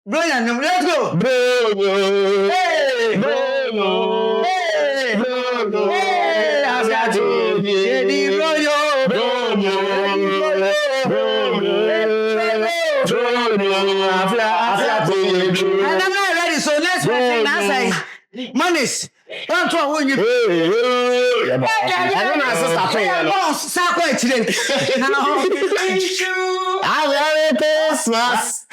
Brilliant, let's go. Hey, I've got to. And I'm not ready, so let's wait. Monies. Don't try when you. I don't know. Merry Christmas.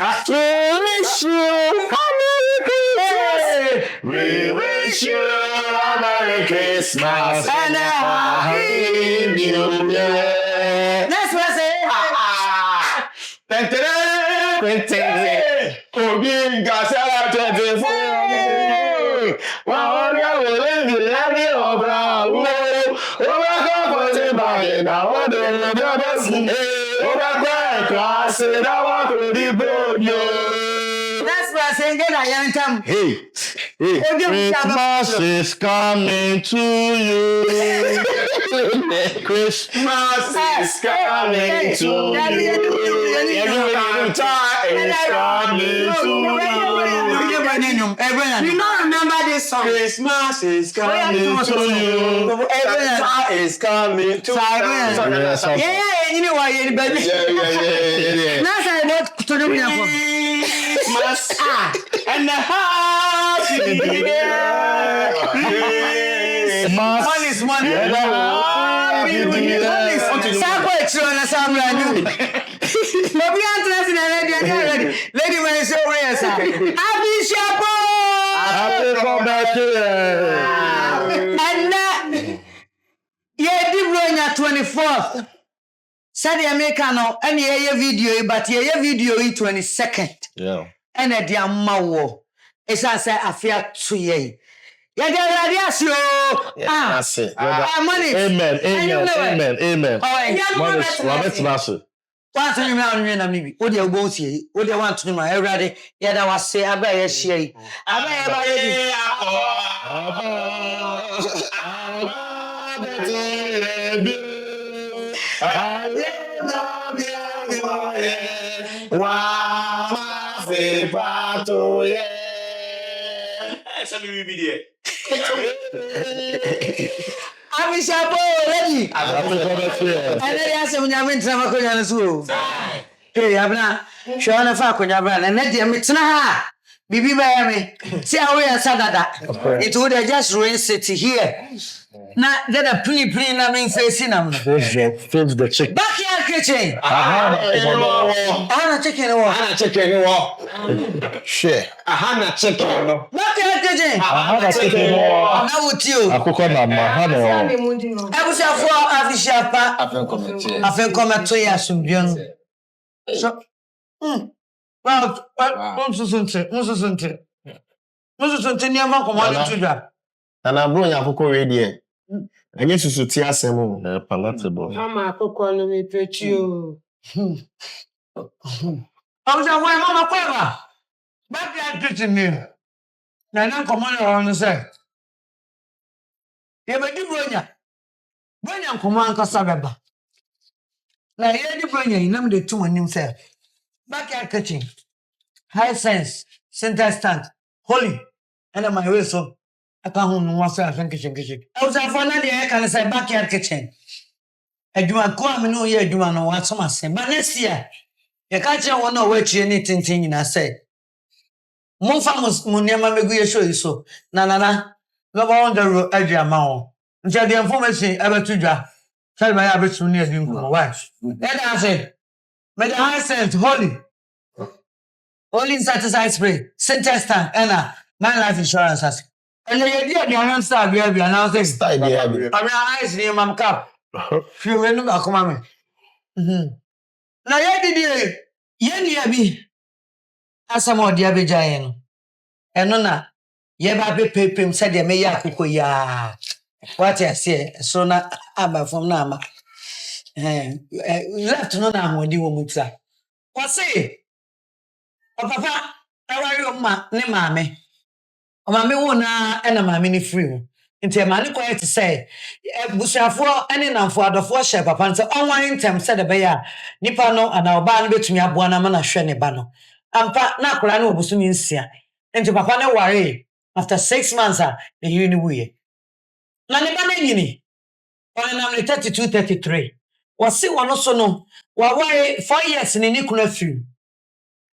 We wish you a Merry Christmas and a Happy New Year. Let's say. Hey, Christmas is coming to you. Christmas is coming to you. You don't remember this song? Christmas is coming to you. Is coming to you. Yeah, you know why you're baby. Yeah. Now I want to do Christmas and the happy new year. Money is money. Happy new year. Lady man is so rare, sir. Happy Shapo! Happy and yeah, did 24th. Said the American and yeah video, but yeah video 22nd. Yeah. And at the Amawo. It's I say I fear 2 years. Yeah, yes, you. That's it. Money. Amen. Robert Master. Once you know, maybe. What you go see? What you want to do? My already. Yeah, that was say I bear share. I'm Shapo ready. And then I said, when I'm in Tramacoyan Zoo. Hey, I'm not sure if I could have run and let them it's not. Bibi Miami. See how we are Sadada. It would have just ruined city here. Now, then a pretty I mean, facing them. Feels the chicken. Backyard kitchen. I'm chicken. Shit. Chicken. Backyard kitchen. Chicken. How would you? I was a 4 official. I come at 2 years from Bion. So, well, and I'm blowing up a radio. I guess you should see us palatable. Mama, calling me Petio. I was away, Mama Quava. Back there, kitchen here. Nana Commander on the side. Yeah, but you bring ya. Bring your command Casababa. Like, you bring your number 2 and himself. Backyard kitchen. High sense, center stand, holy, and my way so I can't want to kitchen. I was a fun idea, I can say backyard kitchen. I do not come no year, do not know what someone say, but next year, you can't want to wait anything in I say. More famous Munyama Meguya show you so. Nana, no on the road, Adria Mao. Until the information ever to draw. Tell my average to near you, my wife. Then I said, may the high sense, holy. Only insecticide spray, center stand, and my life insurance. And the idea the answer we have announced. I mean, eyes near my cap. Few men are coming. Now, yeah, did you? Yen, as some more Diaby Giant. eno na ye ba be pepem said de me ya akoko ya what I say so na aba from na ama left no na ahodi wo mutsa o say o papa awari o ma ne maame o maame wo na na maame ni free wo nti e ma ne ko yet say busuafo ene namfo adofo hye papa nti online tem said de be ya nipa no ana oba no betumi aboa na ma na hwe ne ba no ampa na akora na obusumi nsia nti papa ne ware after 6 months the yiri wuye na ne ba na nyini on na 32 33 wasi wono so no wa ware 4 years ni kunu afiri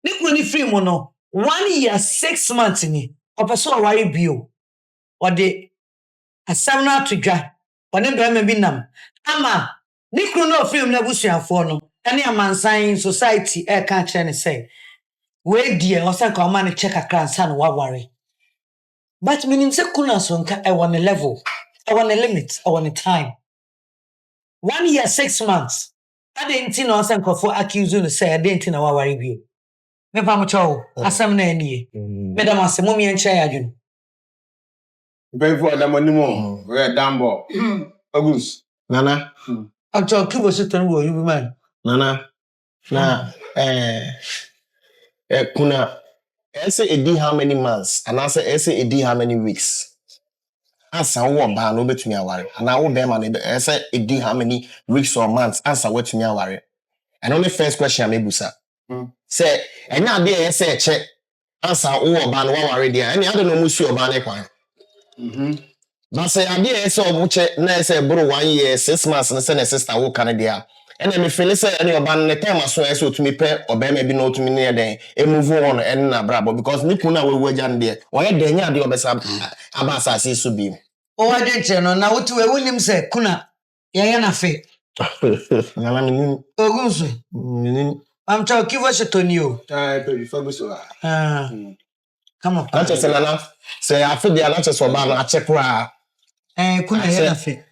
ni kunu ni free mo no 1 year 6 months ni opeso ware bio ode asam na atodwa one bema bi nam ama ni kunu no free na busuafo no ene amansan society e ka kire ne say we die osanka o ma ne check akra nsa no wa ware. But meaning say kuna sonka I want a level, I want a limit, I want a time. 1 year, 6 months. I didn't think no sense for accuse you to say I didn't know what worry you. Me pa mo chow, asam na eni. Me da mase mo mi enche adwun. Pay for the money more. We dambo. Agus. Nana. I'm chow kibo so ton wo you be man. Nana. Na kuna say it how many months and I say it how many weeks. Answer wo ba no betumi aware. Na wo be ma no say it how many weeks or months answer wetumi aware. And only first question I mebusa. Say enya dey say che answer wo ba no wa ware dey. Any other no musu oba na kwan. But say ade say obo che na say bro 1 year 6 months na say na sister wo kan dey. And me feel say any oba no time aso say otumi pe oba ma bi no otumi ne den e move on and na brabo because ni kuna we wajan dey. Wo ye dey nya dey obesa aba asase so bi. O wa dwenche no na wotu we wonim say kuna ye na fe. Nana mini Ogunsu. mini I'm chow kibo so toni o. Baby for Agus. Come on. not just nana say I feel dey not just oba no a check ra. Kuna ye na fe.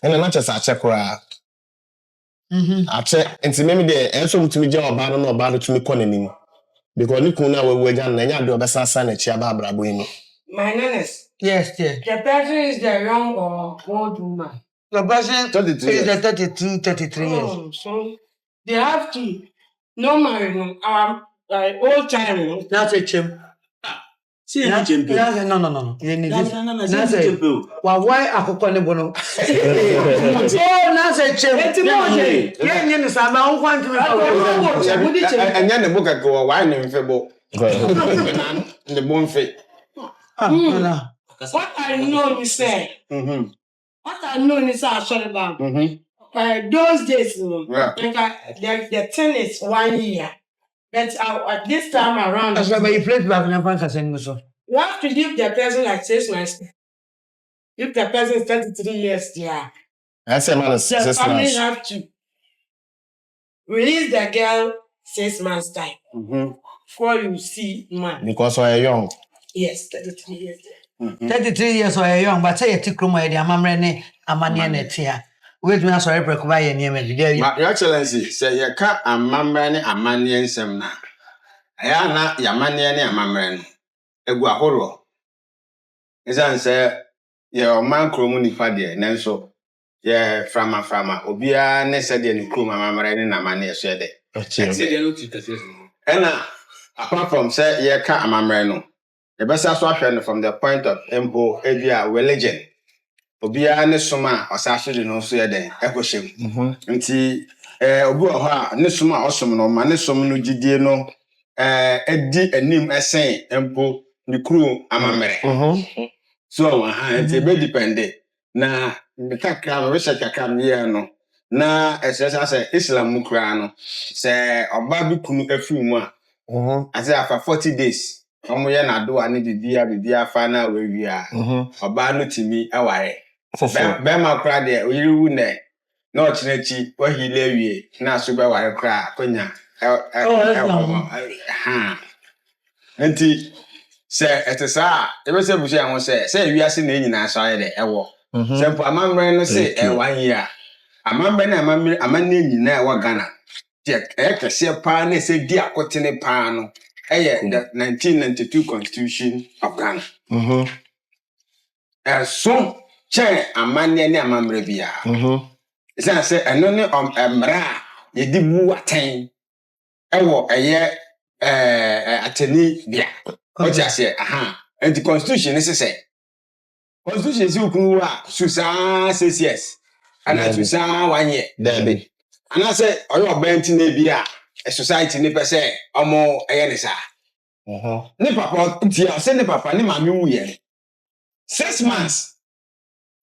And not just a check ra. I check enti me dey enso mutumi je oba no oba no tumi konanim. Because ni kuna we wajan na nya dey obesa san na chi aba brabo yin. My nanas. Yes, dear. The person is the young or old woman. The person 33 is the 32, 33 years. Oh, so they have to normally old time. That's a chim. See any chimp. No. You need this. That's a chimp. Why akoko ne bono? Oh, that's a chim. Yeah, you know, so I'm on one to me. And then the book I go wine in Febo. The bone fit. What I know is say. What I know is actually about. Those days, the thing is 1 year. But at this time around, That's why you play back and I'm saying so. you have to give the person like 6 months. If the person is 33 years, yeah. I say man The 6 family months. have to release the girl 6 months time before you see man. Because we are young. Yes, 33 years. 33 years or young, but say a tikromo edi amamre ne amane na tia. Wait me sorry break by your name every Your Excellency, say you can't a mamma a man yensem na. Aya na yamane ne amamre no. Egu ahoro. Esan say your man kromu ni fa de nanso ye frama obia ne se de ni kromu amamre ne na mane so de. Ena apart from say ye ka amamre no. The best so ahwe from the point of empo ebia religion. Obia ne soma osase de no so ye den ekoshem. Nti obi ho a ne soma osom no ma ne som no gidie no edi anim esen empo ni kru amamere. So nti be depend na kakra research kakra me no na esesa say Islam mu kra no say oba bi kunu afi mu a ase afa 40 days omo ye na do ane bibia fa na we wi a oba no timi aware be ma kra de oyiru ne na ochinachi wa hile wie na so be ware kra konya nti se etesa e be se busu an se wiase na nyina so aye de ewo se po amamre no se 1 year amamre na amamre nyina e wa Ghana e kese pa na se di akotene pa no the 1992 Constitution of Ghana. So, chair a man near Mamrebia. It's not say, and only Mra, ye did woo a time. A year attorney, yeah. What I say, and the Constitution is a say. Constitution is you Susan says yes. And I Susan 1 year. Debbie. And I say, oh, you're bent in a society, nipper say, or more ayanisa. Nipper, dear, send the papa, Nima, 6 months.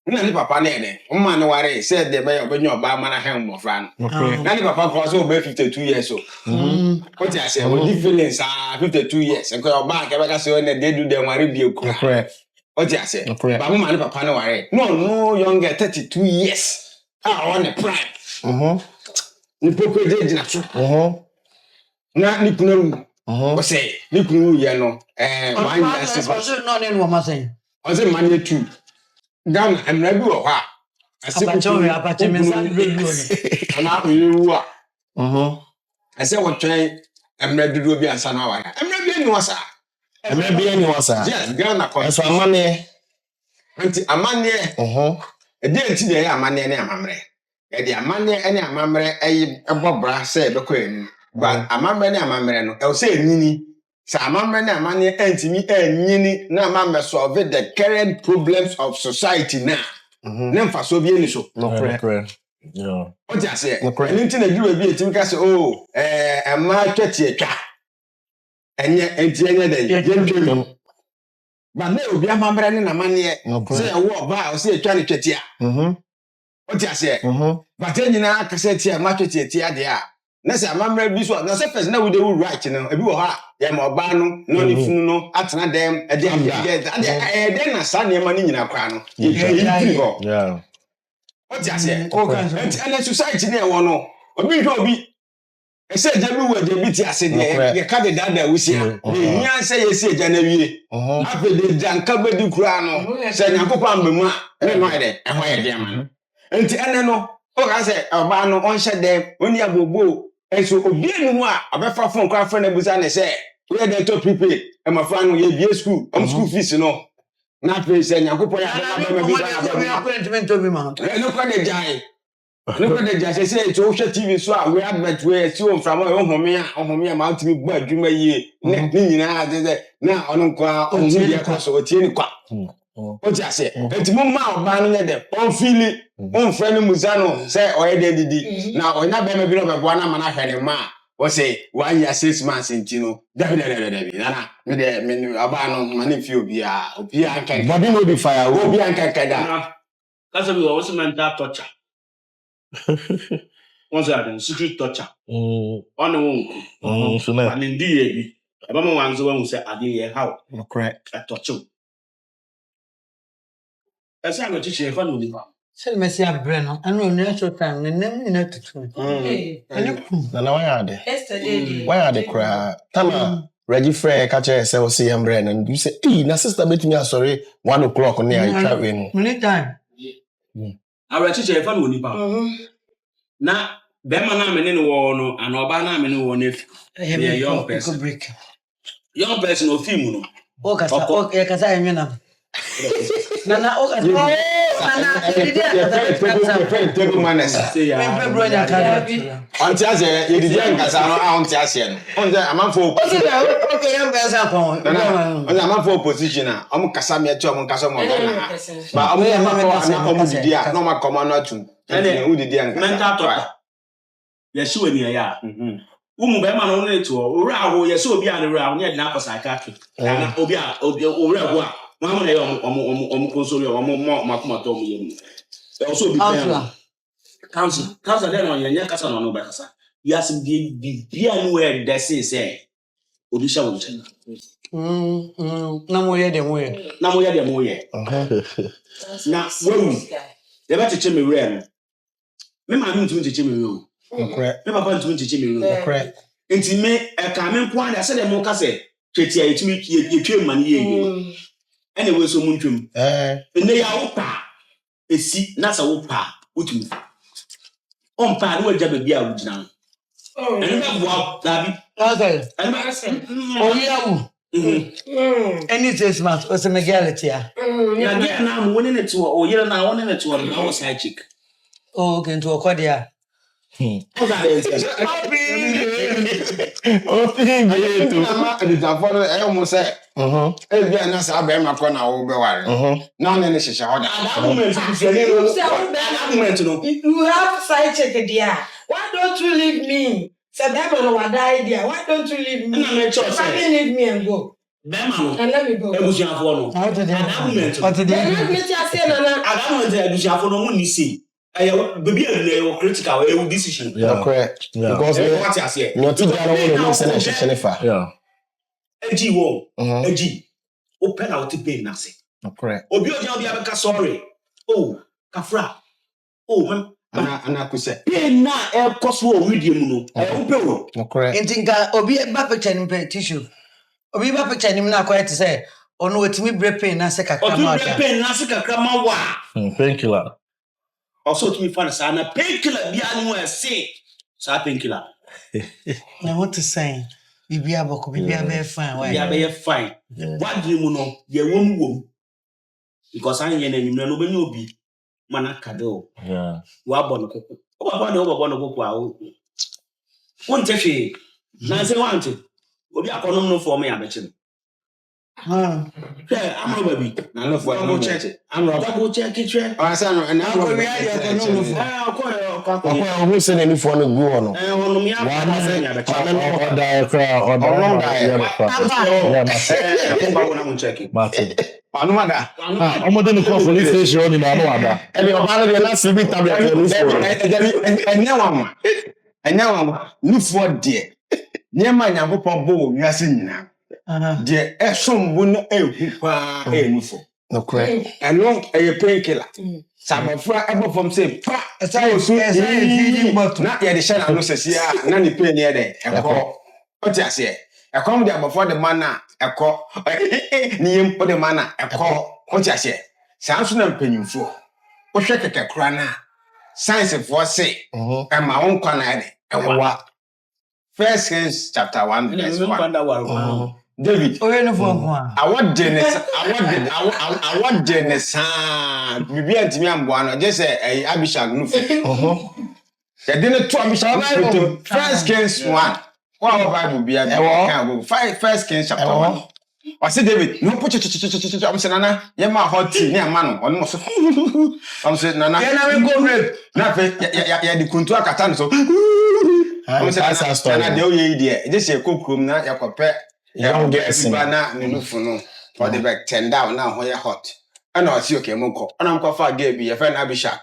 Nani papa nene, man worry, said the mayor when you're by man a helm of ran. Nani papa cross over 52 years old. What I say, what the feelings are 52 years, and go back, I say, when they do them, I rebuke. What I say, but man, papa no worry. No, younger 32 years. I want a prime. Nipoke did not. Not Nipno. What say, Nipno, yellow, and 1 year. Not in what I'm saying. I say, money too. Down and maybe or what? I said, I said, what train and maybe do be a son. I'm not being was. I'm not being was. Yes, Ghana. So I'm money. A man here. A day today, a man any amamre. A man any amamre, a bobra said the queen. But a man any amamre, I'll say Nini. So a man money and Nini, now mamma solve the current problems of society now. Never so be so. No correct. Yeah. What I say? And internet you will be a think say, oh, a market here. And yet, and then, but no, be a mamma and a man yet. Say a walk by or say a trying to chetia. What I say? But then you know, I can say, tia, market here, there. Nessa mamma be so. Now, surface now we do right, you know, a bit yam or bano, no, if you know, atana them, a damn, then a son, your money in a crown. Yeah. What I say? And a society there, one, or be. I said, everywhere they beat us in there, you can't down there, we see. You say, you say, January. After the Jan covered the crown, said, I go on Bema, and why there, and why there, man. And I know, I said, Albano, on shut them, when you have a boo, and so being one, a better phone call friend of Buzan, say, we had the top people, and my friend will be school, school fees, you know. Not very saying, I go for a giant. Look at the judge say it's Osha TV so we have met where so from home out to me but you may now on media cost or tin qua. What I say? It's Mumma banning them on Philly, on friend Muzano, say or did now or not maybe of a guana man I had a man or say 1 year 6 months in Tino. Definitely, Nana, Abano, Manifubia, Opia can body will be fire, will be Ankada. That's a was a mental torture. Once I had secret torture. On the womb. And indeed, a woman once who said, I did how correct a torture. As I'm a teacher, if I know the Say, Messia Brennan, I know natural time, and then you know to two. Now, why are they? Yesterday, why are they cry? Tama, Reggie Frey, catch a cell, see him, Brennan. You say, na sister, bet me, sorry, 1 o'clock on there, traveling. Many time. Our teacher, if I know the now, Bemana men in the war, and Obana men in one if a young person break. Young person of female. Okay, because I am Nana, table manners. On Tiaze, you didn't get on Tiasian. On the amount for okay, I'm a for position. I'm Casamia to Casamo. But I'm not commander to. Who did the mental talk? Yes, you and ya. Bema only to or yes, so be around yet now for psychiatry. And Obia, Mamma, console or more Macomatom. Also, council, then on your Yakasa no Bassa. Yes, be anywhere that say, Odisha will no more than way. No more than way. Now, they better tell me rare. Remember, I'm to teach me. Remember, to teach me. Intimate a coming point. I said, a mocha say, Chetia, it's me, you money. Anyway, so Munchum. And they are opa. A seat, not a opa, with me. On pan, what jabby be out now. And that Okay. Oh yeah. Any 6 months or some legality. Na get na mo ne to o yere na won ne to na wo side chick. Oh, okay, into a cordia. What's that is? I almost say, if you are not a bear, my corner will be worried. None in the shisha. You have side check, dear. Why don't you leave me? Sabemano will die, dear. Why don't you leave me? Leave me and go. And let me go. What did baby critical decision. Yeah, correct. Yeah. Because what I say. No to the yeah. Eg wo. Eg. Open out to pay na say. Correct. Obi oja obi abeka sorry. Oh, kafra. Oh, man. Ana kuse. Pay na e koso o video mu no. E wo pe wo. Correct. Intinka obi ba picture nim tissue. Obi ba picture nim na quiet say ono wetimi bre pain na se kakra ma. Obi bre pain na se kakra ma wa. Painkiller. Also to me fan say na painkiller bia no e say. Sa painkiller. I want to say bibia boko bibia be fine. Why? Bibia be fine. What do you know? Ye wom. Because I yen enyim no be obi mana kado. Yeah. Wa bo no koko. Oba bo no koko a o. Won te hwe. Na say want obi akonom no for me abeche. Yeah, I'm baby. I love what I'm check. I'm double check it. I say no, and now we are who send any for no go on. The Eshon ehupa enufo. No correct. And long a painkiller. Some fra ever from say, pa, as I was not yet the shell no says, yeah, none pain near there. A call. What I say? I come there before the manna, a call. Name for the manna, a call. What I say? Samson and penny for. What shake a crana? Science of what say, and my own corner. What? First Kings chapter 1, verse 1. David, I want Dennis. Bibi antimi amboano just say Abishag nufu. The dinner to Abishag First Kings 1. What Bible be a First Kings chapter 1. I said David, no put I'm saying Nana, Yama hot tea near man on most. I'm saying Nana, go red. Nothing, ya the Kuntua Katan so. I'm saying Nana, the old idea. Just a cook room now, ya compare. You don't get a banana, no for no. For the back 10 down now when you're hot. And I see okay, Monko. And I'm quite far gave me a friend Abishak.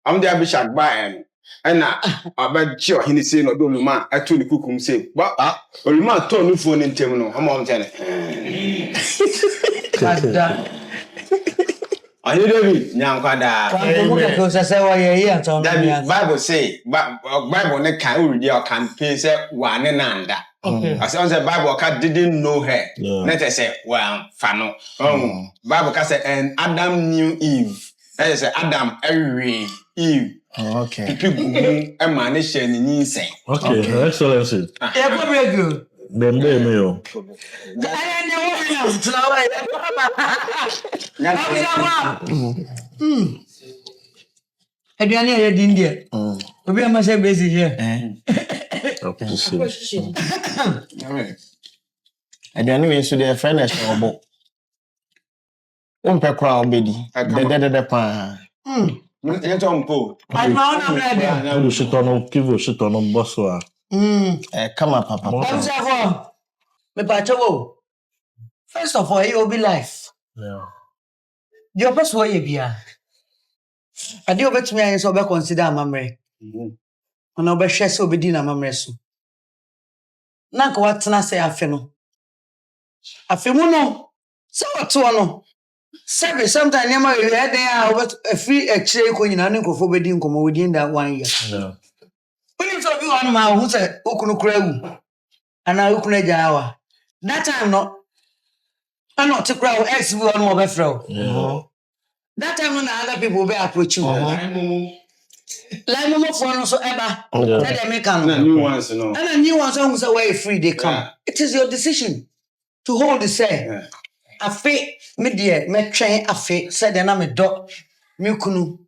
I'm the Abishak by and I bet sure he say no do man. I told the cook him say, but or man told no phone in terminal. I'm on telling. I did now Bible say Bible ne can read your campaign say one and as soon as the Bible didn't know her. Let us say, well, Fano. Bible say, and Adam knew Eve. Let us say, Adam, Eve. Okay. People a manation in insane. Okay, excellency. Very good. Them day meal. Aduane ya di ndie. Obi ama say basic here. Aduane we so dey friend na shobo. Umpe kwa obedi. De pa. You don't pull. I found a brother. You should turn on, give you should turn on boss. Come up, Papa. First of all, it will be life. Yeah. The first way you be. I do bet me I so be consider mamre. Ono be hwe se obedi na mamre so. Na ko watena se afe no. Afe mu no. Se wato no. Seven sometimes near my head there was a free exchange when you know for wedding come within that 1 year. Yeah. When you talk on my who said Ukunu Krew and I Ukuna Jawa. That time not I'm not to crowd ex one more befro. That time when other people be approaching. Like no phone so ever. Yeah. Let them make am. Na new ones no. And a new ones who say where free they come. Yeah. It is your decision to hold the say. Yeah. Afe me dear me train afe said na me do me kunu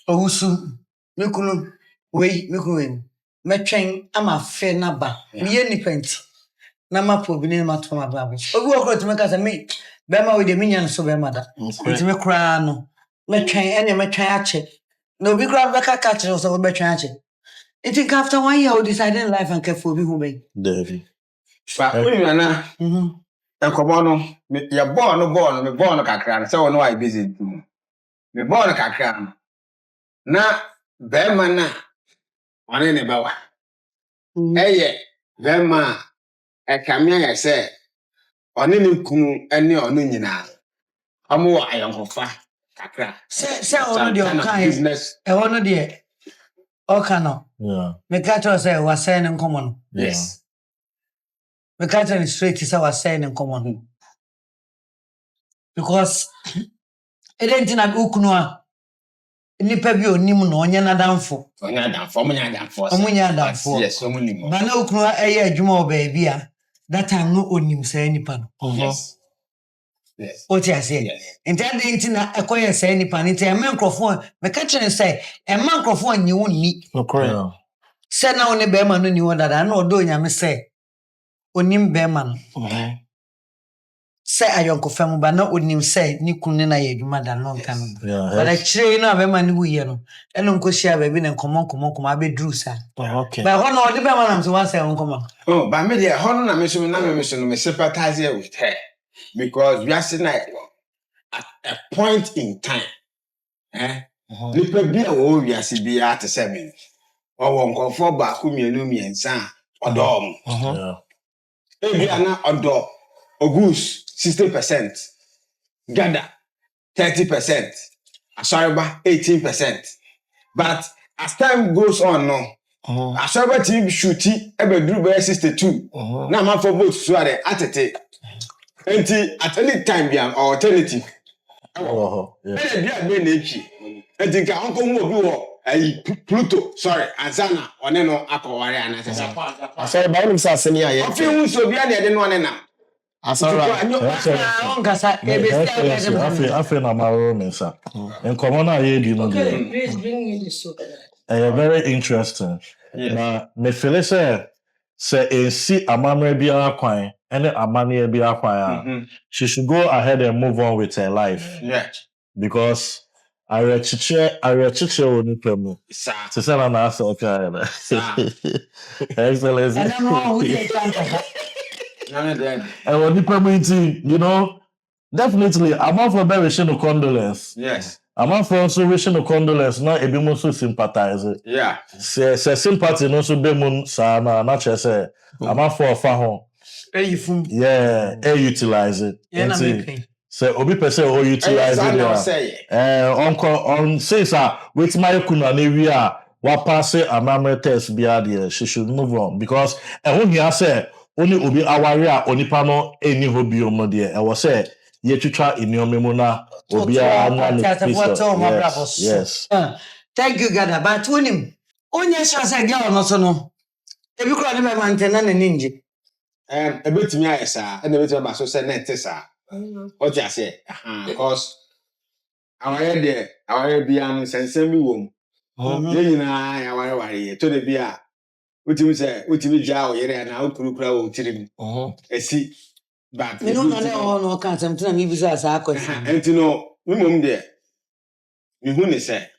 owusu me kunu we me kunu me train am afe na ba me ye nipenti na ma po bi ni ma to ma ba obi okro to me ka say me be ma we de me nyan so be ma da nti me kra no me train ene me train ache no obi kra be ka catch so we be train ache. It after 1 year we decided in life and care for who be. David. But when you na enkomo no ya ball no me ball no kakra no say wo no why busy too. Me ball no kakra no. Na be man na one ne ba wa. Eye be man e kamia ye say one ne kunu ene ono nyina. Amo wa ayonkofa kakra. Say ono de okan business. E ono de okano. Yeah. Me catch us say was saying in common. Yes. Me catch it straight is was saying in common. Because it ain't in a ukunu a nipa bi onim no onye nadamfo. Onye adamfo, omunye adamfo. Omunye adamfo. Yes, omunye. Ba na ukunu a eye adwuma oba a that time no onim say nipa no. Yes. Yes. What you say? Yes. And that ain't na akoye say nipa ni te microphone me catch it say e microphone nyi wonni. No correct. Say na oni be ma no ni won dada na odo nyame say onim be ma no. Say ayonko fam ba na onim say ni kunu na ye dwuma da no kan. Yeah. But actually na be ma ni wuye no. Eno nko share ba bi na komo abedru sa. Okay. But ho na odi be ma na so wan say nkomo. Oh, but me there, how na me so me sympathize with her because we are sitting at a point in time. Nipa bi a wo wi ase bi a te 7. Owo nkofo ba ku mienu miensa odom. Yeah. Ebi ana odo Ogus 60%. Gada 30%. Asareba 18%. But as time goes on no, Asareba team shooty ebedru be 62. Na man for both so are atete. Enti at any time be an alternative. Oh, yeah. Bia be na echi. Enti ka onko mu obi wo Pluto, sorry, Azana one no akoware anasesa. Asare ba unim sa seni aye. Ofi hu so bia na de no one na. Asara. On kasa I na maro mensa. En common na ye di no dey. Please bring me the soup. Very interesting. Na me feel say ensi amamre biara kwan ene amane biara kwan she should go ahead and move on with her life. Yeah. Because I rechiche oni pemu. Sir. To say na asa okay. Excellent. and I'm wrong with the And when people meeting, you know, definitely, I'm not for wishing a condolence. Yes. I'm not for also wishing a condolence. Not a bit more so sympathize. Yeah. Say sympathy no so be mun sana. Not just say I'm not for a fahon. Yeah, utilize it. Say obi person o utilize it. On say sir, with my kuna nevia, what pass a test be there. She should move on because when he say. Only obi aware a onipa no eni hobi omo de e wo se ye twitwa eniome mu na obi a anya yes. Thank you God but wonim onye sure say girl no so no e bi kro ne be maintain na ninji e betimi ayesa e na betimi ba so say net sa o ti ase because aware bia no sensem bi wom ye nyina ya ware ye to de bia utimi ja o yere na okurukura o tirim esi but me no na no kan something na me bi so asa akwesi enti no mumum de me hu ne say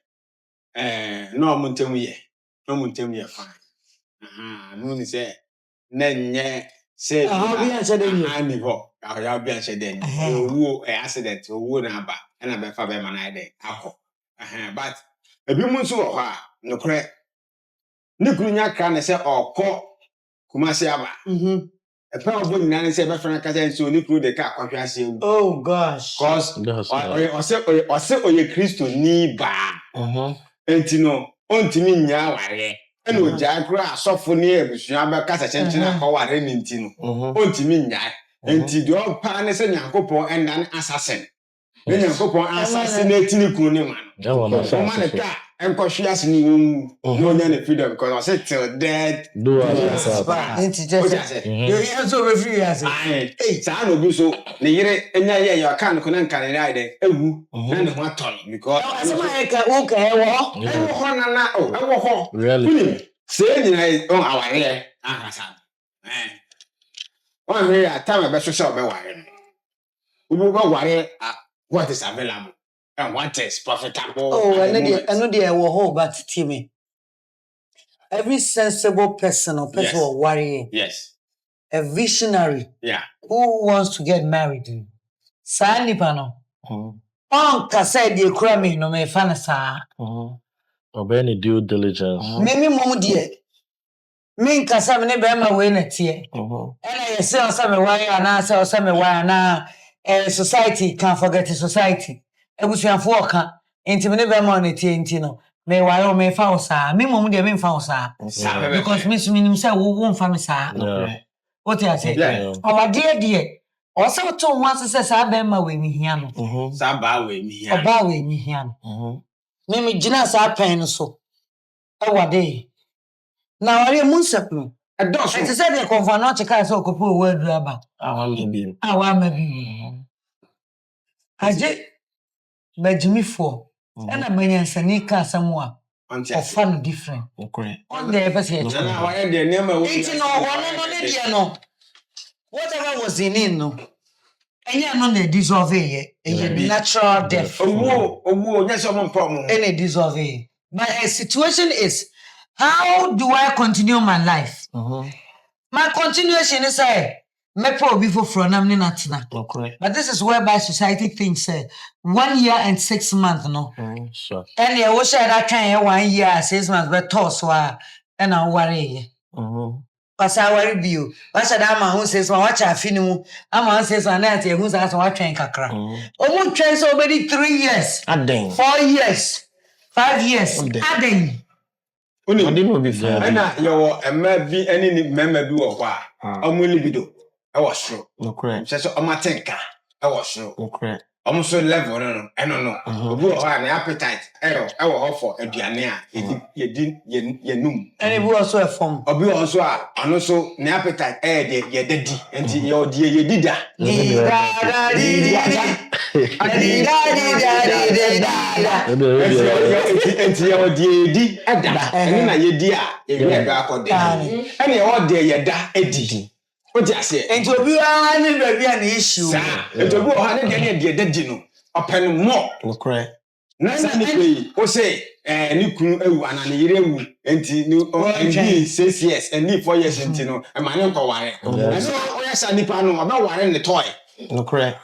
no mo ntem ye fine no ni say na nye say bi an say den ani ho ya bi an say den owo accident owo na aba na be fa be ma na de akọ but ebi mu nso ho a no kre ne kuru nya kra ne say okọ kumase aba e pa obo nyina ne say be fra ka say so ne kuru de ka kwahwe ase ewu oh gosh cause ose oye Kristo ni ba enti no ontimi nya ware ene oja kura asofo ne ebusua be ka sechenchi na ko ware ni enti no ontimi nya enti de opa ne say nyankopon enda ne assassin ne nyankopon assassinate ni kuru ne man o man ka enkohwe ni no nya freedom because I said till dead Do us. Into just you hear so be free as hey sa no bi so ne yere enya ye your can ko na nkan ne ade ewu na ne ho aton because some I can okay ewo ho na ewo ho Really? say nyina on aware akasa on here time be so so be ware no we ware what is available and what is profitable. Oh, I know the whole but Timmy. Every sensible person or person will worry. Yes. A visionary. Yeah. Who wants to get married? Sa nipa no. On kasa di ekura me no me fa na sa. Obey any due diligence. Me mom die. Me kasa me ne be ma we na tie. Ena ye say o say me wire na say o say me wire na society can't forget society. Ebusuafo oka enti me ne be ma na tie enti no. Me wire me fa o sa. Me mom die me fa o sa. Because me nim say wo fa me sa. What you say? Our dear. Also to once say sa be ma we ni hia no. Sa ba we ni hia. Oba we ni hia no. Me gina sa pen no so. E wade. Na ware mu nsep no. E do so. It say dey confirm no cheka say okopo we adu aba. Awa ma bi. Aje bajimifo. Na manyansani ka samwa. Of fun different. Okay. On the person. Na ware dey name we. It no ne dia no. Whatever was in no. Enya no na dissolve a natural death. Owo nya so mo problem. Any dissolve. My situation is, how do I continue my life? My continuation is me probably for from na tina. Okay. But this is whereby society thinks 1 year and 6 months no. Sure. And you wish that kind 1 year 6 months but toss wa and I worry. Pasa worry you. What's that man who says watch a film? Ama says an auntie who's asked what train kakra. Omo train so already 3 years. Adding. 4 years. 5 years. Adding. Oni no be fair. Na yo emma bi ani ni memma bi wo kwa. Omo libido. E wo soro. Okay. So omatenka. E wo soro. Okay. Omo so level no. No. Obi wo ha na appetite. E wo ho for aduane a ye num. And we also a form. Obi wo so a ano so na appetite de ye dadi. Enti ye die ye dida. Enti ye die di ada. Eni na ye di a ye we ga akode. Eni ye wo de ye da edidi. What you say? Enti obi a ni baby an issue. Enti obi wo ha ne de dadi no. Open more. Okay. Na ni pay o say ni kunu ewu ana ne yire ewu enti ni 6 years and 4 years enti no e ma ne nko ware. Na so o yesa nipa no oba ware ne toy. Okay.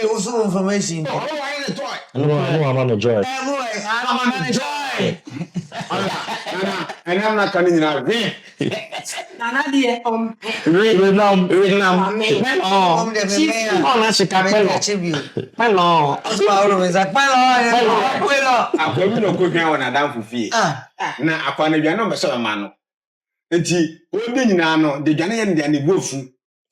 Also information. Oh, ware ne toy. No, I'm on a joy. I'm on a joy. And I'm not coming in our way. Nana dear, Renam. Oh, na shika pelo. Akwa no ko gwan na dan fufi. Na akwa na gwan no be so ma no. Enti o de nyina no de gwan ye de ne bofu.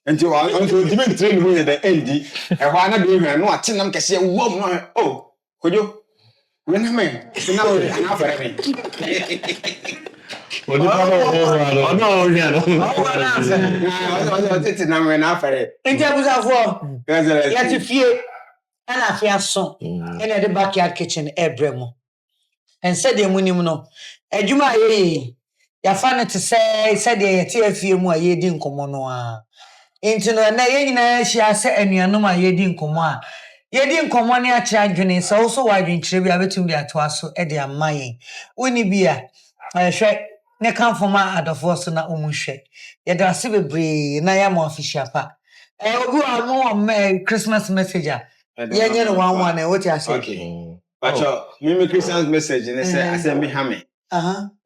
Enti o so debate train mu ye de endi. E ho na de hwan no atenam kese wom no. Oh, kojo. We na me. Na o na fere me. What the backyard kitchen and said the munim no. Ejuma ya fan to say said the TFU mu ye din komo no into no na ye nyina hia se anuanom a ye din komo a ye din komo ne a kira dwene so so wadwen kire bia betum de ato aso e de amaye woni bia hwe ne kan foma adofo so na omuhwe ye da se bebre na ya mo official pa ogu anu Christmas message a ye nye no wan na what you say okay but me Christmas message ne say asem bi ha me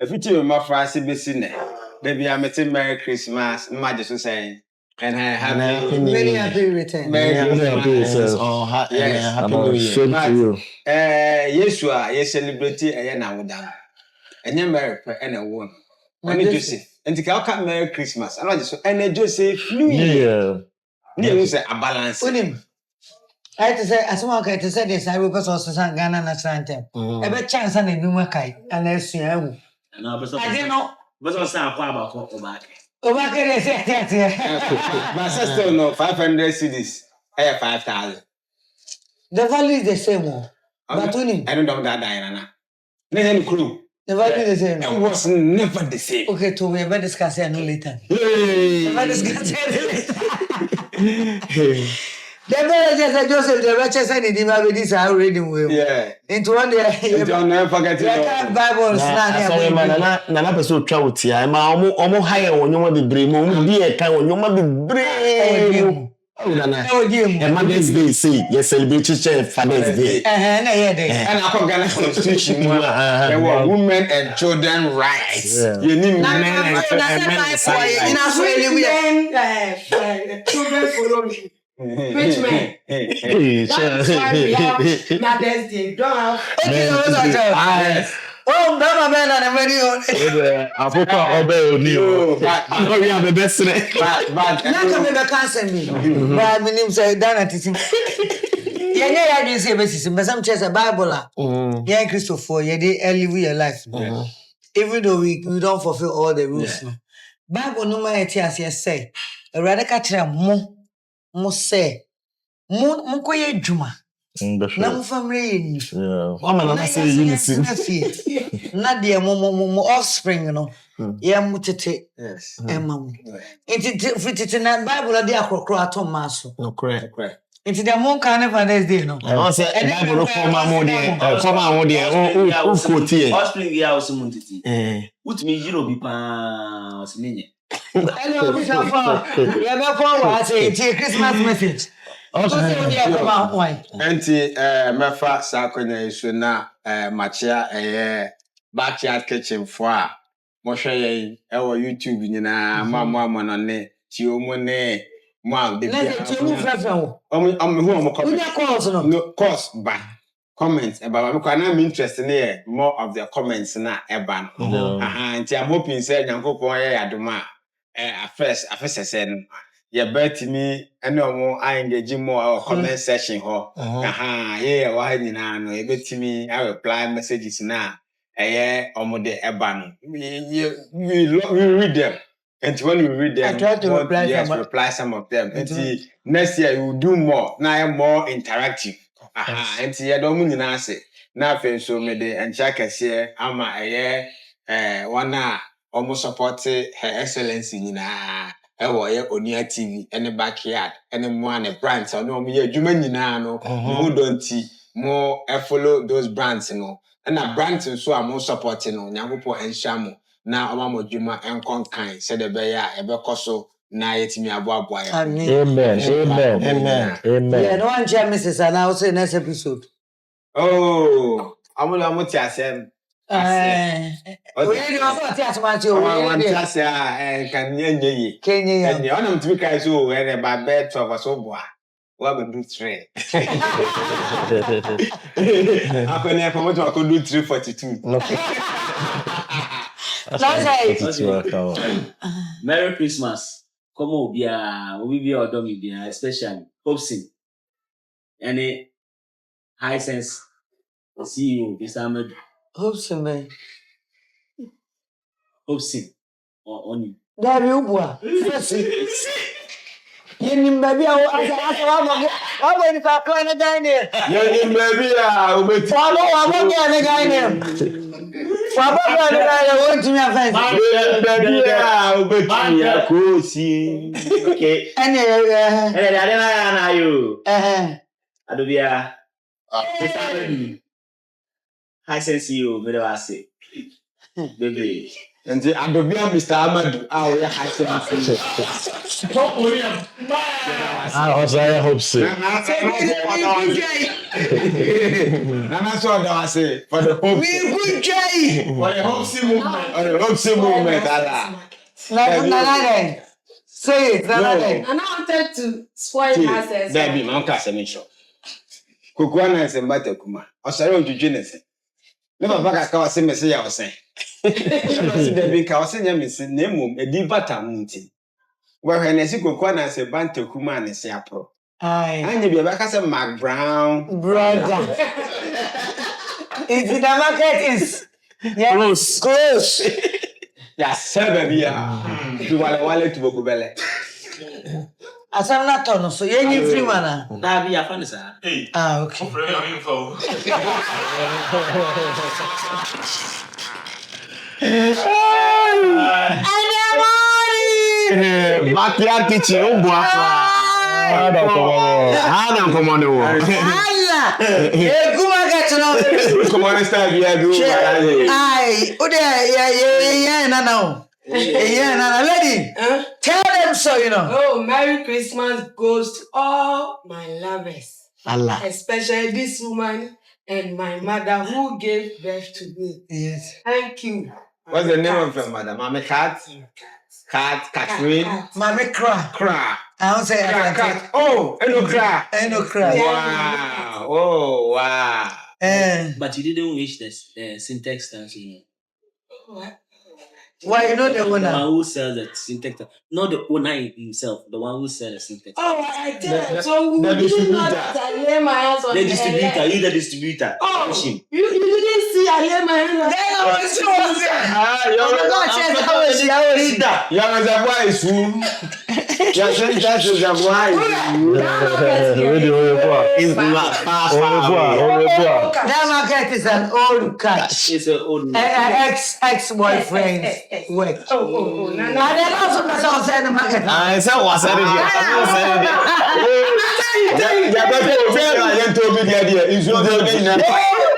efiti me mafra se besi ne da bia mete Merry Christmas mma je so say and happy happy return happy New Year. Yesu a ye celebrate eye na wodan enye Merry and a won and Joseph and ka Merry Christmas and I just and Joseph New Year ni you say a balance unim I to say, as one can to say this, I will pass also San Ghana national anthem. Every chance and a new Makai, and I see I will. I didn't know. But on some about back. Oh, what can I say? My sister no 500 cedis. I have 5,000. The value is the same. But only I don't know that Diana. Never crew. the value is the same. It was never the same. Okay, to we ever discuss it later. Ever discuss it later. The better Joseph, the righteous and the Dimabedes are reading with. Yeah. Into one day, You don't never forget it. Bible. Sorry, man. Nana person travel here. I'm almost higher when you want to bring me. Dear, can you want to bring? Oh, Nana. And Mother's Day, say, yes, celebrate Father's Day. And I forgot constitution. There were women and children rights. You need men and children follow me. Which man? That's why we have Mother's Day. Don't have. Oh, Baba man, and I'm very old. I forgot obey Neil. No, we have the best. but Not coming back, cancel me. But my name said, Dana teaching. Yeah, I didn't say basis, but some chess a Bible. Yeah, Christopher, yeah, they live your life. Even though we don't fulfill all the rules. Bible no matter yes say. A radical tram mo say. Mo koye juma. Na mo family ni. Yeah. Mama say unity. Na dia mo offspring no. Yeah mo tete. yes. Emma. It na Bible dey akrokro atom maso. No correct. It the mo kan Father's Day no. I say Bible for my mode. For my mode. Oh, quote here. Offspring ya osum ntiti. Utimi jiro bi pa osinye. Hello, Bishop. Yeah, me forward say Christmas message. Enti mefa sakonya isu na machia backyard kitchen for a mo hwe yen ewo YouTube nyina mama no ne ti omo ne mo de bia no course ba comments about me kwa na me interest ne more of the comments na eba no enti I'm hoping say nyankopon ye adoma afese say no ya betimi ene omo engage more our comment section ho yeah wa nyina no e betimi I reply messages na omo de eba no we read them, and when we read them I try to reply some of them. And next year we will do more now, more interactive. And see, I don't mean answer now. So me de and check here ama one almost supported Her Excellency in Onia TV and the backyard and the one brands. I know me nyina no who don't see more follow those brands no and a brands so I'm more supporting no nyankopon enhamo na omamo djuma enkon kan se de be ya ebekoso na yetimi aboabo ya. Amen. Yeah, no one share Mrs. and I'll say next episode. Oh, I'm ti asem. We need to see as much you want to say kan nyenye. Kenya. Ona mtimi kai so we ba bet of so boa. What we do 3. Akoni for what we do 342. Merry Christmas. Come on, we be our dummy, especially Hobson. Any high sense CEO, this Ahmed. Hobson, man. Hobson. On you. There you go. You baby, I'm going to call a guy there. You baby, I'm going to guy name. Papa, I want to me a fence. Okay. And I you. Adobia. High sense you, say. Baby. And the Adobia Mr. Ahmad, our high sense. I hope so. And that's what I say for the Hope. we good Jay. For the Hope movement, Allah. Say it, and I wanted to spoil myself. There be my cousin show. Kukwana is a matter kuma. Or sorry to Genesis. Never back a say Messiah was saying. There be Kawasanya missing name a divata munti. Where when I see Kukwana is a bante kuma and say a pro. Aye. Anya bi ba ka say McBrown. Brother. It's the market is close. Ya sebe bi ya. Bi wale to go bele. Asam na tono so ye ni free mana. Na bi ya fa ni sa. Ah, okay. Backyard kitchen, oh boy. How don't come on the wall? Come on, start bi ya do. Aye, yeah, Nana. Yeah, Nana, lady. Tell them so, you know. Oh, Merry Christmas goes to all my lovers. Allah. Especially this woman and my mother who gave birth to me. Yes. Thank you. What's the name of your mother? Mama Cat? Catherine? Mama cry. Cra. I don't say Cat. Oh, no cra. I no cry. Wow. Oh, wow. But you didn't wish this syntax stance. What? Why you know the The one owner? who sells the syntax, not the owner himself, the one who sells the syntax. Oh, I did. So the you did not distributor. I lay my hands on The distributor, you the distributor. Oh, Push him. you didn't see I lay my hands on Your reservoir is full. Your syntax reservoir is That market is an old catch. It's an old man. Ex-boyfriend's work. Oh, And Nana. then also person say the market. I said, what's that?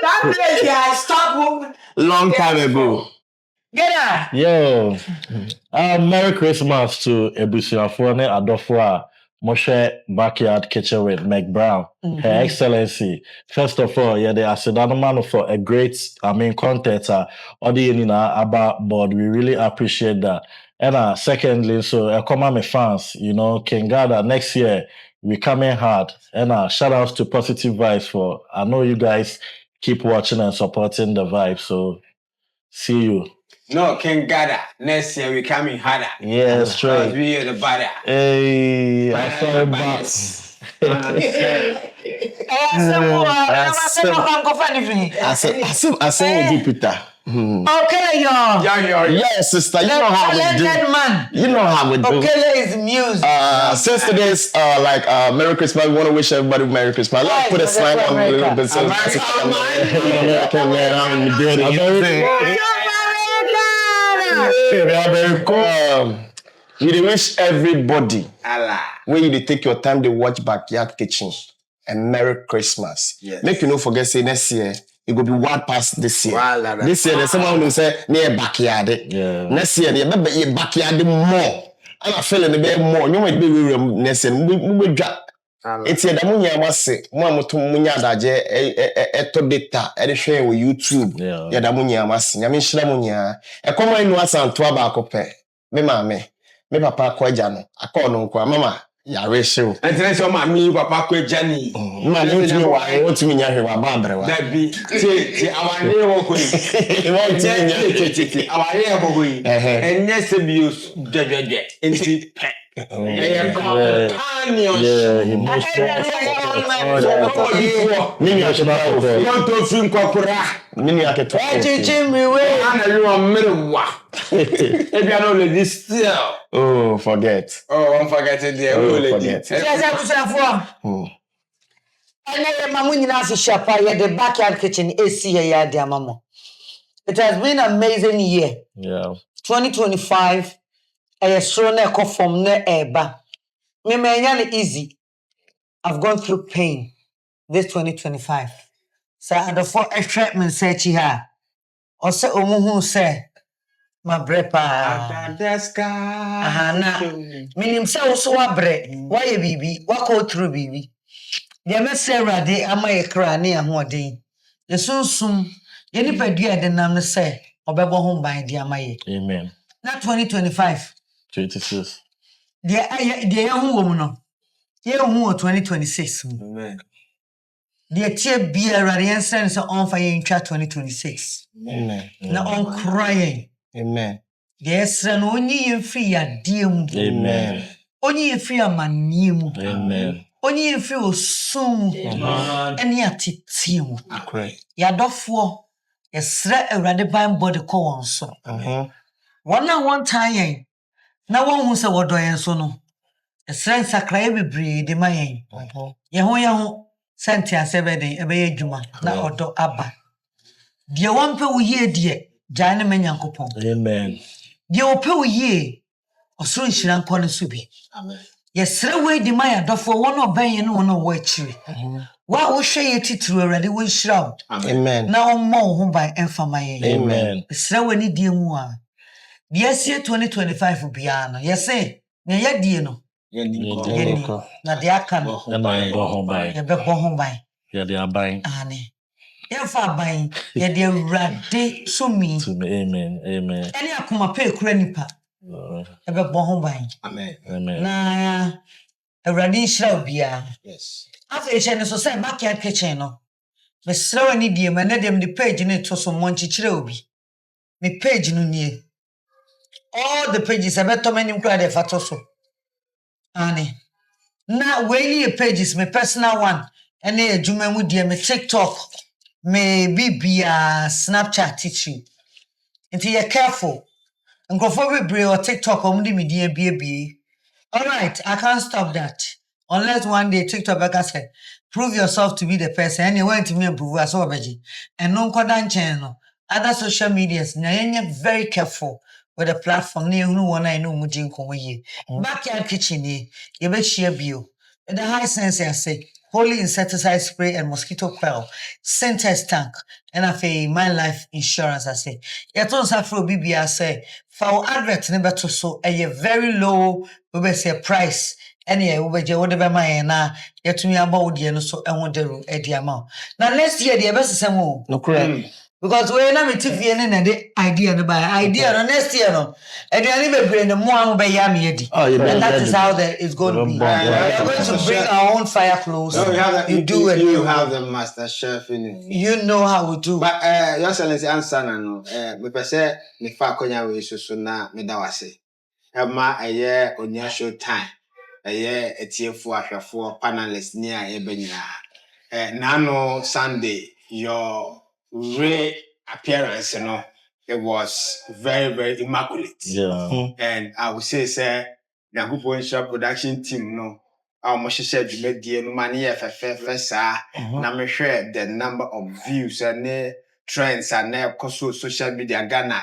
That place there, stop. Long time ago. Get her. Yo, Merry Christmas to Ebusiafo ne Adofo a Moshe Backyard Kitchen with McBrown. Her Excellency. First of all, yeah, the Asidano for a great, content about board. We really appreciate that. And secondly, so come my fans, King Gada next year we coming hard. And shout outs to Positive Vibes for I know you guys keep watching and supporting the vibe. So see you. No, King Gada. Next year we coming harder. Yeah, straight. We are the butter. Hey, I saw it back. I said, Peter. Okay, y'all. Yes, sister, you know how we Talented do. man. You know how we do. Okele is music. Since today's Merry Christmas, we want to wish everybody Merry Christmas. Let's put a sign on a little bit. American man, I'm in the building. You wish everybody when you take your time to watch Backyard Kitchen and Merry Christmas. Yes. Make you not forget say next year it will be wild past this year. Wow, This year there's someone who say near backyard. Yeah. Next year they be backyard more. And I feel the be more. You might be next year. We drop. It's a damunya mase. Mo amoto munya daje eto data e de hwe wo YouTube. Ya damunya mase. Nyame hira munya. E koma inu asanto aba akopɛ. Me maame. Me papa ko agya no. Akɔ no nko mama ya reshew. Enter so ma mi papa ko agya ni. Ma no ntumi wa o tumi nya hwe wa ba abrewa. Da bi ti awade wo ko yi. E mo tumi nya Ti awade wo ko yi. Enye se bi dwedwedwe. Enti Yeah, Mini aketo. Don't to fin kokora. Mini aketo. Oh, forget. Oh, I'm forgetting there. Oh, forget. The Backyard Kitchen AC here, dear mama. It has been an amazing year. Yeah. 2025. I saw ne from ne eba. Me easy. I've gone through pain this 2025. So and the four treatment say chiha. Or say omuhu say my brepa. Na. Minim say also wa bre. Why ye bibi? Wa go through bibi. Ye me say rade ama ye kra ne ahoden. Ye sunsum ye ni padua de nam ne say obebo ho ban de ama ye. Amen. Na 2025. 26. The who woman no. Ye who 2026. Amen. The tie bia radiant sense on fire in 2026. Amen. Na on crying. Amen. Yes, no only in free a dear. Amen. Only in free a manimu. Amen. onye mfi osum ene atete mu yadofo yesra awurade ban body ko won so wona one time na won hu se wodoyen so no yesra nsakraye bebre de mayen ye ho senti asebeden ebe adwuma na odo aba de wonpe wo yie de gyan me nyankopon Amen. de ope wo yie osoro nhira nkɔ ne so bi amen yesra we di maya dofo wono obenye no wono wo akiri wa wo hwe ye titiri awurade wo nhira wo Amen. na wo mo ho ban emfama ye Amen. yesra we ni die mu a biesie 2025 bia no yese ne ye die no yeni na de aka no Na bo ho bai. ye be bo ho ban Ya de abai. ane ye fa ban ye de awurade so mi Amen. Amen. ene akoma pe kura nipa ebe bo ho ban Amen. Amen. na awurade nhira obia Yes. afa eche ne so say backyard kitchen no me sraw ni die ma na dem the page ne to so monchichire obi me page no nie all the pages abeto many nkra de fato so ani na we ni pages me personal one ene adwuma mu die me TikTok me bibia Snapchat teaching nti you careful nkrofo bebre o TikTok o mudi me die bie all right I can't stop that unless one day TikTok back say prove yourself to be the person anyway to me improve as obeji and no nkoda nchen no other social medias na yenye very careful with the platform na ehunu wona eno mudi nkomo ye backyard kitchen ni ye be share bio the high sense I say holy insecticide spray and mosquito coil Syntex tank and afi my life insurance I say yeton safro bibia say for advert ne beto so a very low we say price any we je wo de be man na yetumi aba wo de no so ehun deru e de ama na next year de be sesem o No correct. because we na me tifie ne na de idea no by idea no next year no eduane bebre ne mo an be ya me edi Oh, you and that better is do. how it's going to be we are going to bring our own fire close No, you do it you have the master chef in it. you know how we do But your excellency answer na no me pese me fa konya we so na me da wase. Ema eye onya show time. Eye etiefo ahwefo panelists ni a ye banyina. Nano Sunday your reappearance it was very very immaculate. Yeah. And I would say Nyankopon Shop production team no almost said you made the money na me share the number of views and trends and social media Ghana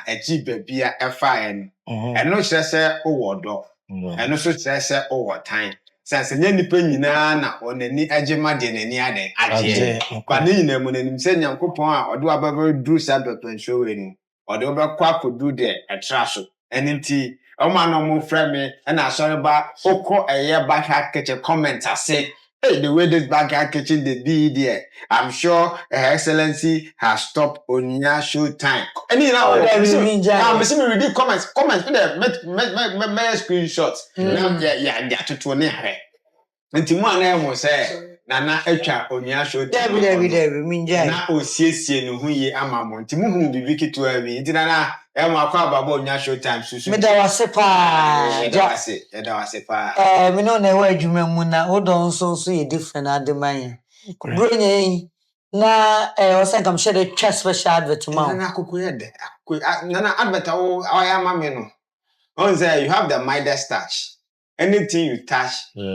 bia FIN and no say do and no say over time since any nipa nyina na onani agema de nani ade agye ba ne nyina mu nanim say Nyankopon a ode ababa duru sabepon show we ni ode obekwa kodu de etraso enenti Oma no mo friend me and I sorry ba oko eye backyard kitchen comment I say hey the way this backyard kitchen they be there I'm sure Her Excellency has stopped Onya show time any now I'm see me read comments with the me screenshots now yeah to ne he nti mo ana mo say Nana atwa Onya show time David minja na osiesie no hu yi ama mo nti mo hu bibi kitu abi nti Nana mo akwa ababa Onya show time susu me da wase pa da wase pa me no na wa adwuma mu na odon so ye different ademan bronya yi na o say kam share the special advert ma Nana kokoye de Nana advert o ya ma me no on say you have the Midas touch anything you touch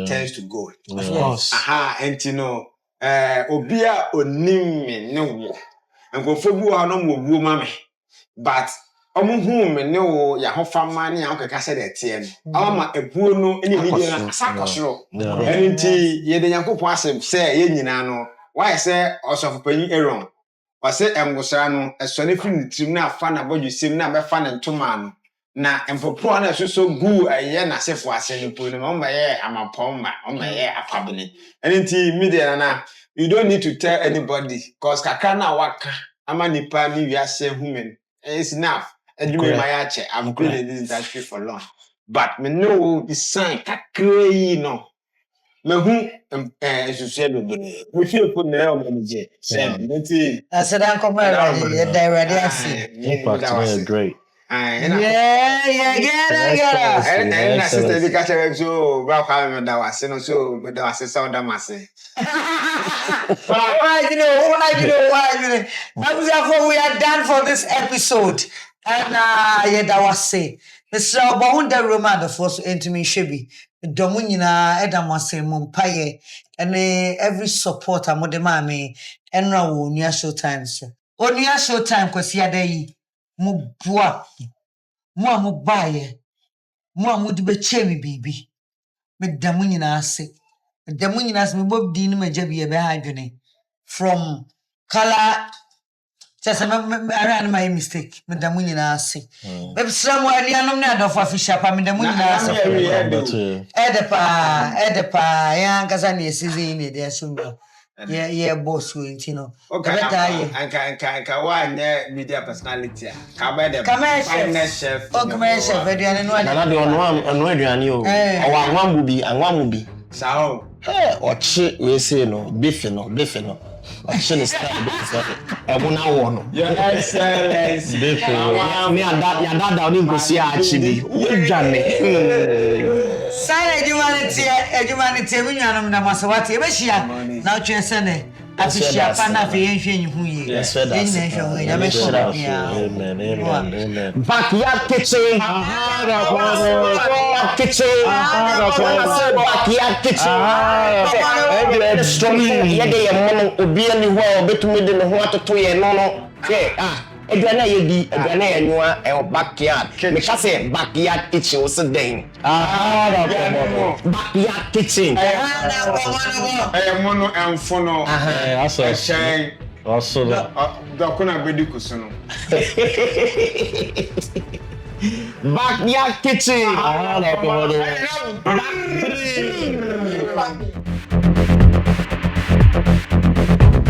tends to go Of course. enti no obia onim me ne wo nkofo bu wa no mo bu ma me but omuhu me ne wo ya hofama ne ya okeka se de tie no ama ebuo no ene ni de na sakosoro enti ye de Nyankopon asem se ye nyina no why say osofopanyi Aaron wase emgosara no esone fi ni trim na afa na bodwusem na be fa ne ntoma no na empopo na so gu aye na sefo ase no po no ma ye amapomma ma ye apabene enti media na you don't need to tell anybody cause kaka na waka ama nipa ni wiase human it's enough edwuma ma ya che I've been in this industry for long but me know the sign kakrai no me hu esusu bebe we feel put na o me je say enti asadan komara ye direct ase Impact is great. And sister, the catcher, so Brown that was so, but there was a sound of massy. Why? That was therefore we are done for this episode. And yeah, that was say. Mr. Bahunda Roman, the first intimate shabby. Domunina, Edamase, Mumpaye, and every supporter, Modemame, and now near show times. O near show time, because ya day, Mubua, Mubaye, Mudbechemi, baby. With Damunina say. Damuninas, me bob din me jabi be from color. Just around my mistake. Me damunina say. Maybe somewhere the anom na do for fish up. Me damunina say. Edepa. Ya kasa ni season ni dey so. Yeah, boss we know. Okay, anka one media personality. Come chef. Oh, come chef. Aduane no. Nana de ono aduane o. Anwa bi. Sao. Ochi we say no, beef no. Ochi ni style beef so. Ebuna wo no. Your excellence. Beef. Me ya da oni gosi achi bi. Udwane. Sana humanity we nyanom na masawati e be hia na otwe sene afishia pa na fe yenhwe nyihu ye amen. Backyard kitchen. Backyard kitchen. Strong ye dey mono obi ani ho obetumi de ne ho atoto ye no Aduane ye anwa e backyard. Me ka say backyard kitchen was den. Backyard kitchen. Mono enfono. Also da kuna bedi kusuno. Backyard kitchen. Back 3.